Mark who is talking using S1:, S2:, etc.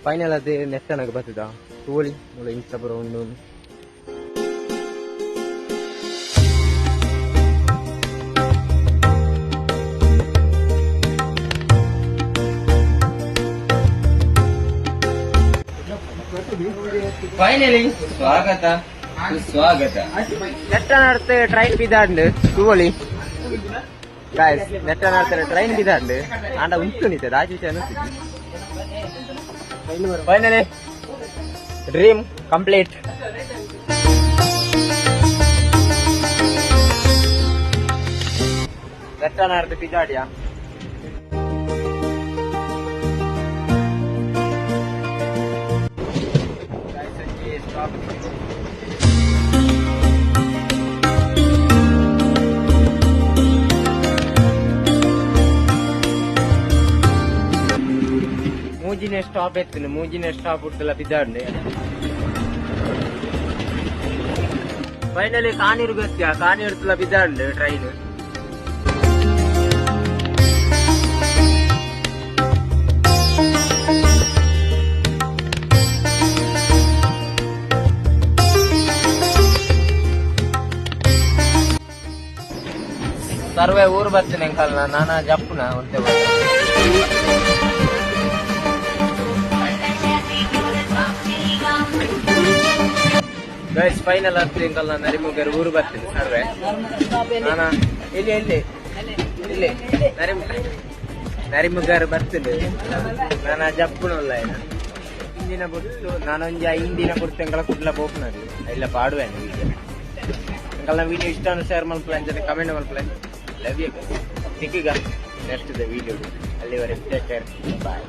S1: final ಅದೇ next ನನಗೆ ಬರ್ತದ ತೋಳಿ ಮುಳ್ಳು ಇನ್ಸ್ಟಾ ಬರೋ ಒಂದು ಫೈನಲಿ ಸ್ವಾಗತ ಸುಸ್ವಾಗತ ನೆಟ್ಟ ನಡ್ತೆ ಟ್ರೈನ್ ಬಿದ್ದಾಂಡು ತೂವಳಿ ಗಾಯ್ಸ್ ನೆಟ್ಟ ನಡ್ತಾರೆ ಟ್ರೈನ್ ಬಿದ್ದಾಂಡು ಆಂಡ ಉಂಟು ನಿಂತೆ ರಾಜೇಶ್ ಅನ್ನಿಸ್ತಿದ್ವಿ ಫೈನಲಿ ಡ್ರೀಮ್ ಕಂಪ್ಲೀಟ್ ನೆಟ್ಟ ನಡ್ತೆ ಬಿದ್ದಾಡ್ಯಾ ಮೂಜಿನ ಸ್ಟಾಪ್ ಎತ್ತಿನ ಮೂಜಿನ ಸ್ಟಾಪ್ ಉಟ್ಟಲ್ಲ ಬಿದ್ದಾಡ್ನೆ ಫೈನಲಿ ಕಾನೂರು ಗೊತ್ತಾ ಕಾನೂರು ಬಿದ್ದಾಡ್ನೆ ಟ್ರೈನ್ ಸರ್ವೆ ಊರು ಬರ್ತೀನಿ ಅಂಕಲ್ ನಾನಾ ಜಪ್ಪುನ ಒಂದೇ ಗೈಸ್ ಫೈನಲ್ ಆಗ್ತೀನಿ ಅಂಕಲ್ ನಾನು ನರಿಮುಗರ್ ಊರು ಬರ್ತೀನಿ ಸರ್ವೆ ನಾನಾ ಇಲ್ಲಿ ಇಲ್ಲಿ ಇಲ್ಲಿ ನರಿಮುಗರ್ ಬರ್ತೀನಿ ನಾನಾ ಜಪ್ಪುನಲ್ಲ ಹಿಂದಿನ ಬಿಟ್ಟು ನಾನೊಂದು ಹಿಂದಿನ ಬಿಟ್ಟು ಅಂಕಲ್ ಕುಡ್ಲ ಹೋಗ್ನದು ಇಲ್ಲ ಪಾಡುವೇನು ಅಂಕಲ್ ನಾ ವಿಡಿಯೋ ಇಷ್ಟ ಶೇರ್ ಮಾಡ್ಕೊಳ್ಳಿ ಜೊತೆ ಕಮೆಂಟ್ ಮಾಡ್ಕೊಳ್ಳಿ ಲವ್ ಯು ಸಿಕ್ಕಿಗ ನೆಕ್ಸ್ಟ್ ದ ವಿಡಿಯೋ ಅಲ್ಲಿವರೆಗೆ ಟೇಕ್ ಕೇರ್ ಬಾಯ್